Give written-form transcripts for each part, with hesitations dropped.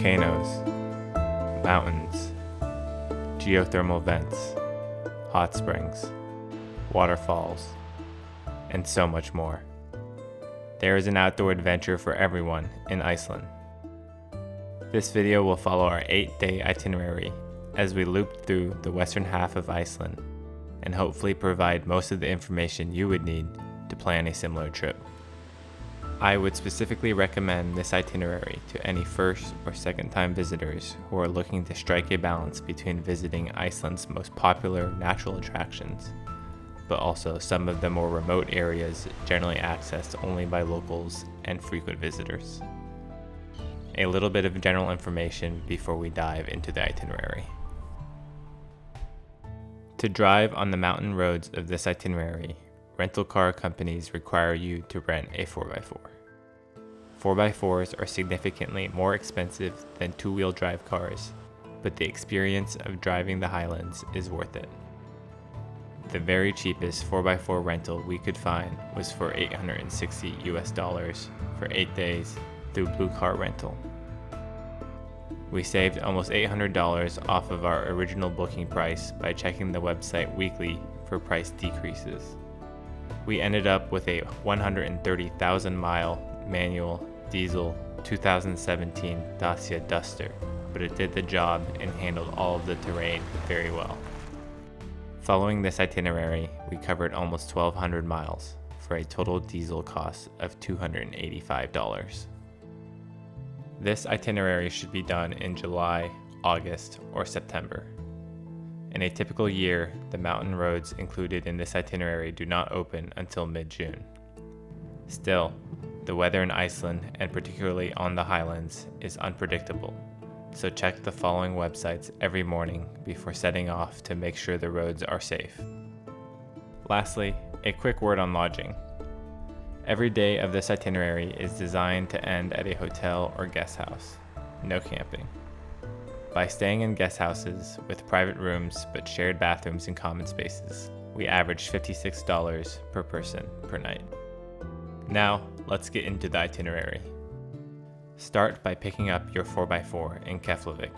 volcanoes, mountains, geothermal vents, hot springs, waterfalls, and so much more. There is an outdoor adventure for everyone in Iceland. This video will follow our 8-day itinerary as we loop through the western half of Iceland and hopefully provide most of the information you would need to plan a similar trip. I would specifically recommend this itinerary to any first or second time visitors who are looking to strike a balance between visiting Iceland's most popular natural attractions, but also some of the more remote areas generally accessed only by locals and frequent visitors. A little bit of general information before we dive into the itinerary. To drive on the mountain roads of this itinerary, rental car companies require you to rent a 4x4. 4x4s are significantly more expensive than two-wheel drive cars, but the experience of driving the Highlands is worth it. The very cheapest 4x4 rental we could find was for $860 for 8 days through Blue Car Rental. We saved almost $800 off of our original booking price by checking the website weekly for price decreases. We ended up with a 130,000-mile manual diesel 2017 Dacia Duster, but it did the job and handled all of the terrain very well. Following this itinerary, we covered almost 1,200 miles for a total diesel cost of $285. This itinerary should be done in July, August, or September. In a typical year, the mountain roads included in this itinerary do not open until mid-June. Still, the weather in Iceland, and particularly on the Highlands, is unpredictable, so check the following websites every morning before setting off to make sure the roads are safe. Lastly, a quick word on lodging. Every day of this itinerary is designed to end at a hotel or guest house. No camping. By staying in guest houses with private rooms but shared bathrooms and common spaces, we averaged $56 per person per night. Now, let's get into the itinerary. Start by picking up your 4x4 in Keflavik.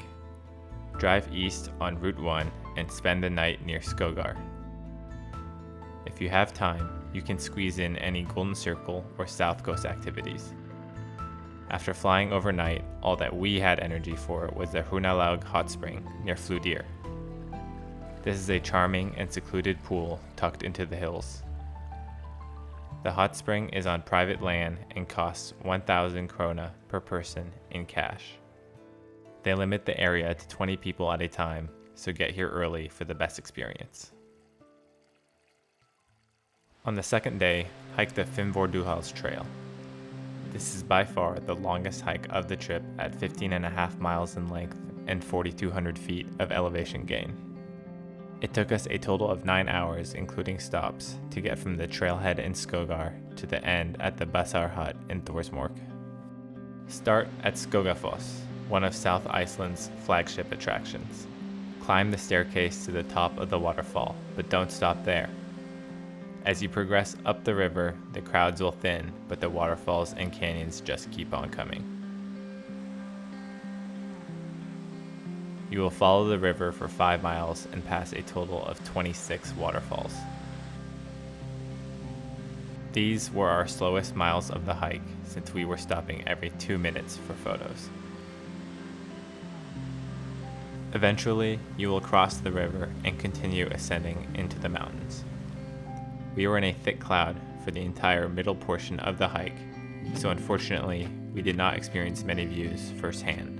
Drive east on Route 1 and spend the night near Skogar. If you have time, you can squeeze in any Golden Circle or South Coast activities. After flying overnight, all that we had energy for was the Hrutafell hot spring near Flúðir. This is a charming and secluded pool tucked into the hills. The hot spring is on private land and costs 1,000 krona per person in cash. They limit the area to 20 people at a time, so get here early for the best experience. On the second day, hike the Fimmvörðuháls trail. This is by far the longest hike of the trip at 15.5 miles in length and 4,200 feet of elevation gain. It took us a total of 9 hours, including stops, to get from the trailhead in Skogar to the end at the Basar hut in Thorsmork. Start at Skogafoss, one of South Iceland's flagship attractions. Climb the staircase to the top of the waterfall, but don't stop there. As you progress up the river, the crowds will thin, but the waterfalls and canyons just keep on coming. You will follow the river for 5 miles and pass a total of 26 waterfalls. These were our slowest miles of the hike since we were stopping every 2 minutes for photos. Eventually, you will cross the river and continue ascending into the mountains. We were in a thick cloud for the entire middle portion of the hike, so unfortunately, we did not experience many views firsthand.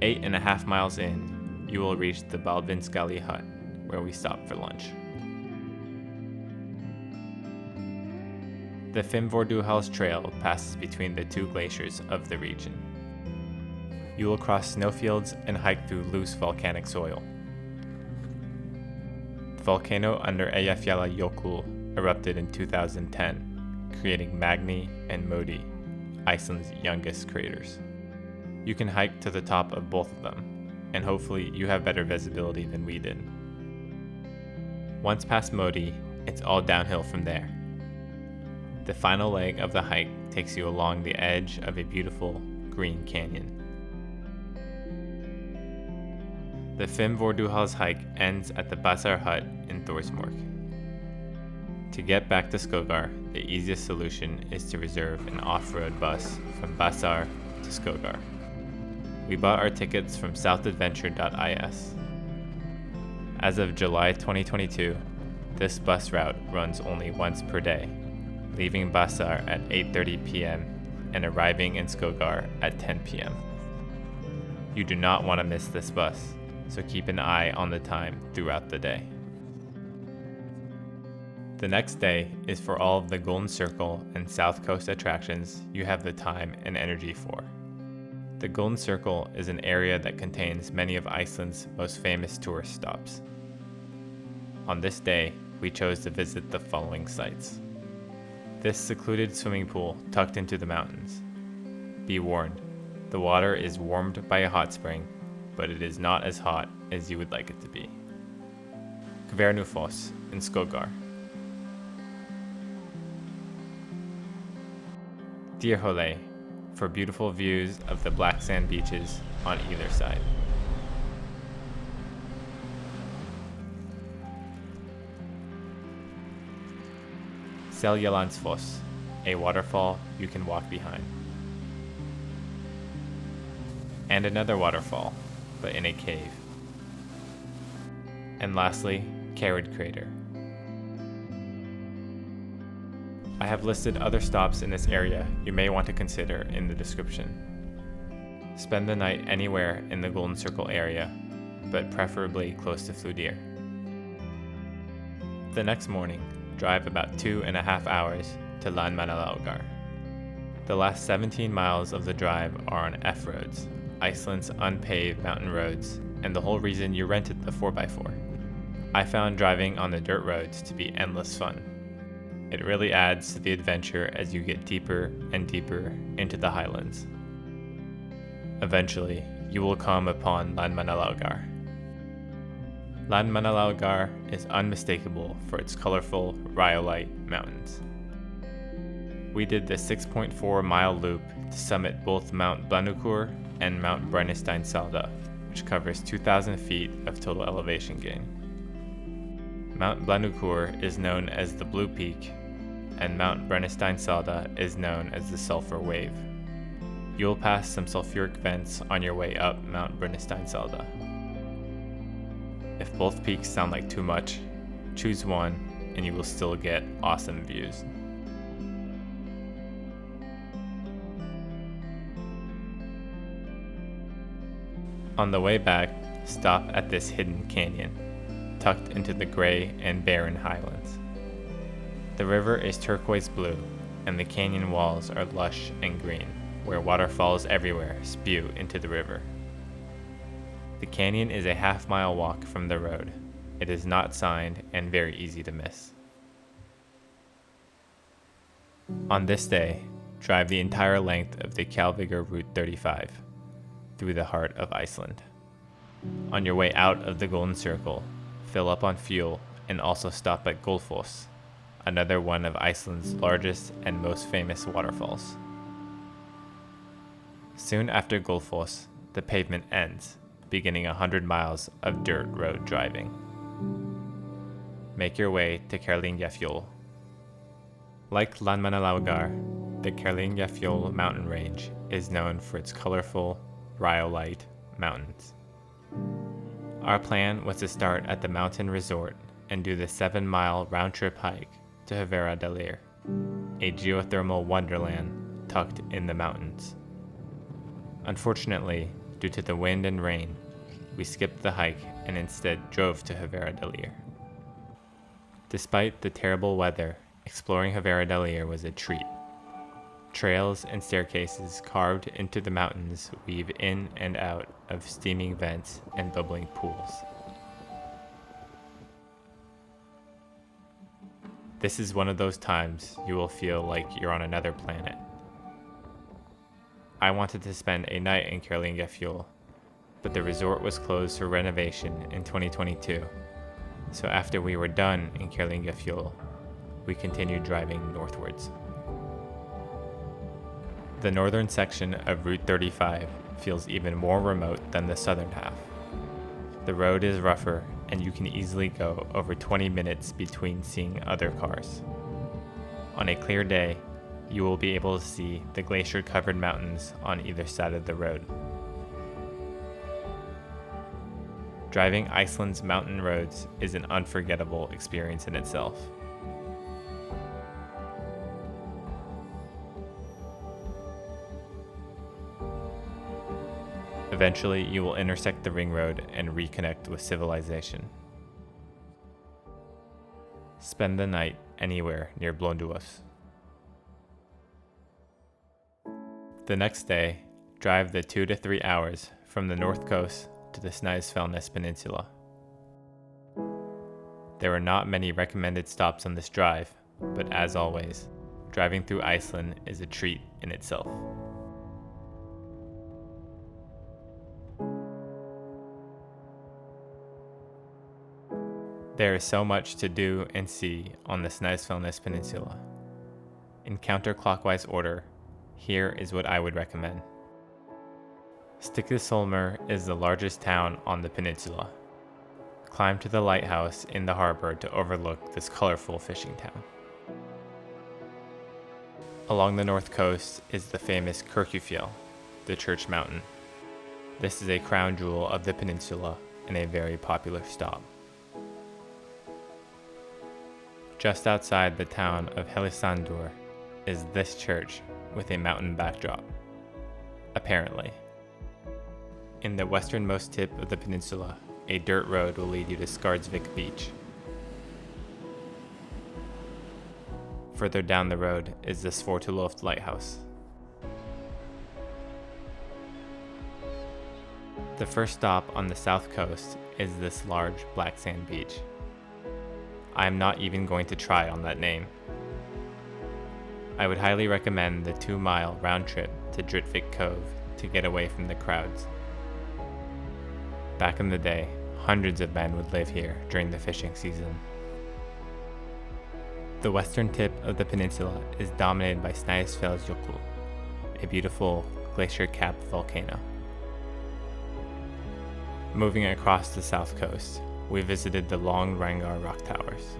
8.5 miles in, you will reach the Baldvinsgali hut, where we stopped for lunch. The Fimmvörðuháls trail passes between the two glaciers of the region. You will cross snowfields and hike through loose volcanic soil. The volcano under Eyjafjallajökull erupted in 2010, creating Magni and Modi, Iceland's youngest craters. You can hike to the top of both of them, and hopefully you have better visibility than we did. Once past Modi, it's all downhill from there. The final leg of the hike takes you along the edge of a beautiful green canyon. The Fimmvörðuháls Hike ends at the Basar hut in Thorsmork. To get back to Skogar, the easiest solution is to reserve an off-road bus from Basar to Skogar. We bought our tickets from southadventure.is. As of July 2022, this bus route runs only once per day, leaving Basar at 8:30 p.m. and arriving in Skogar at 10 p.m. You do not want to miss this bus, so keep an eye on the time throughout the day. The next day is for all of the Golden Circle and South Coast attractions you have the time and energy for. The Golden Circle is an area that contains many of Iceland's most famous tourist stops. On this day, we chose to visit the following sites. This secluded swimming pool tucked into the mountains. Be warned, the water is warmed by a hot spring, but it is not as hot as you would like it to be. Blönduós in Skogar. Hrutafell, for beautiful views of the black sand beaches on either side. Seljalandsfoss, a waterfall you can walk behind. And another waterfall, but in a cave. And lastly, Kerrid Crater. I have listed other stops in this area you may want to consider in the description. Spend the night anywhere in the Golden Circle area, but preferably close to Flúðir. The next morning, drive about 2.5 hours to Landmannalaugar. The last 17 miles of the drive are on F-roads, Iceland's unpaved mountain roads, and the whole reason you rented the 4x4. I found driving on the dirt roads to be endless fun. It really adds to the adventure as you get deeper and deeper into the Highlands. Eventually, you will come upon Landmannalaugar. Landmannalaugar is unmistakable for its colorful rhyolite mountains. We did the 6.4 mile loop to summit both Mount Blönduós and Mount Brennisteinsalda, which covers 2,000 feet of total elevation gain. Mount Blönduós is known as the Blue Peak, and Mount Brennisteinsalda is known as the Sulphur Wave. You'll pass some sulfuric vents on your way up Mount Brennisteinsalda. If both peaks sound like too much, choose one and you will still get awesome views. On the way back, stop at this hidden canyon, tucked into the gray and barren highlands. The river is turquoise blue, and the canyon walls are lush and green, where waterfalls everywhere spew into the river. The canyon is a half-mile walk from the road. It is not signed and very easy to miss. On this day, drive the entire length of the Kjalvegur Route 35 through the heart of Iceland. On your way out of the Golden Circle, fill up on fuel and also stop at Gullfoss, another one of Iceland's largest and most famous waterfalls. Soon after Gullfoss, the pavement ends, beginning 100 miles of dirt road driving. Make your way to Kerlingarfjöll. Like Landmannalaugar, the Kerlingarfjöll mountain range is known for its colorful rhyolite mountains. Our plan was to start at the mountain resort and do the 7-mile round-trip hike to Hrutafell, a geothermal wonderland tucked in the mountains. Unfortunately, due to the wind and rain, we skipped the hike and instead drove to Hrutafell. Despite the terrible weather, exploring Hrutafell was a treat. Trails and staircases carved into the mountains weave in and out of steaming vents and bubbling pools. This is one of those times you will feel like you're on another planet. I wanted to spend a night in Kerlingarfjöll, but the resort was closed for renovation in 2022, so after we were done in Kerlingarfjöll, we continued driving northwards. The northern section of Route 35 feels even more remote than the southern half. The road is rougher and you can easily go over 20 minutes between seeing other cars. On a clear day, you will be able to see the glacier-covered mountains on either side of the road. Driving Iceland's mountain roads is an unforgettable experience in itself. Eventually, you will intersect the ring road and reconnect with civilization. Spend the night anywhere near Blönduós. The next day, drive the 2 to 3 hours from the north coast to the Snæfellsnes Peninsula. There are not many recommended stops on this drive, but as always, driving through Iceland is a treat in itself. There is so much to do and see on the Snæfellsnes Peninsula. In counterclockwise order, here is what I would recommend. Stykkishólmur is the largest town on the peninsula. Climb to the lighthouse in the harbor to overlook this colorful fishing town. Along the north coast is the famous Hrutafell, the church mountain. This is a crown jewel of the peninsula and a very popular stop. Just outside the town of Hellissandur is this church with a mountain backdrop. Apparently. In the westernmost tip of the peninsula, a dirt road will lead you to Skardsvik Beach. Further down the road is the Svartoloft Lighthouse. The first stop on the south coast is this large black sand beach. I am not even going to try on that name. I would highly recommend the 2-mile round trip to Drittvik Cove to get away from the crowds. Back in the day, hundreds of men would live here during the fishing season. The western tip of the peninsula is dominated by Snæfellsjökull, a beautiful glacier-capped volcano. Moving across the south coast, we visited the long Rangar rock towers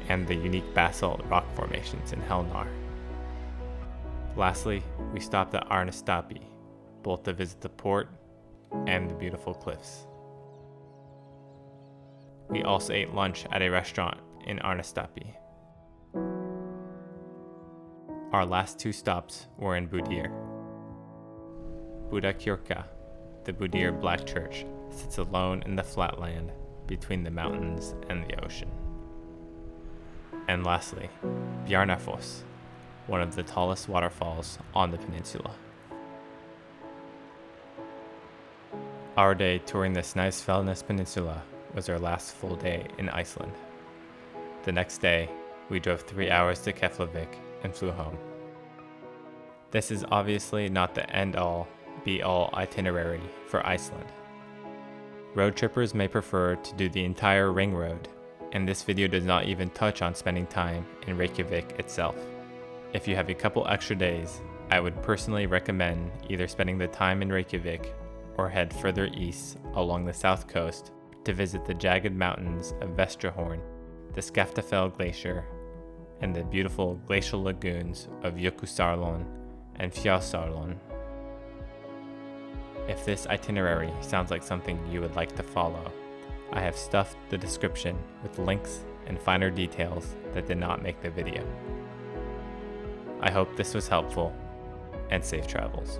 and the unique basalt rock formations in Helnar. Lastly, we stopped at Arnastapi, both to visit the port and the beautiful cliffs. We also ate lunch at a restaurant in Arnastapi. Our last 2 stops were in Budir. Budakirkja, the Budir Black Church, sits alone in the flatland between the mountains and the ocean. And lastly, Bjarnafoss, one of the tallest waterfalls on the peninsula. Our day touring the Snæfellsnes Peninsula was our last full day in Iceland. The next day, we drove 3 hours to Keflavik and flew home. This is obviously not the end-all, be-all itinerary for Iceland. Road trippers may prefer to do the entire ring road, and this video does not even touch on spending time in Reykjavik itself. If you have a couple extra days, I would personally recommend either spending the time in Reykjavik or head further east along the south coast to visit the jagged mountains of Vestrahorn, the Hrutafell Glacier, and the beautiful glacial lagoons of Jökulsárlón and Fjalsárlón. If this itinerary sounds like something you would like to follow, I have stuffed the description with links and finer details that did not make the video. I hope this was helpful, and safe travels.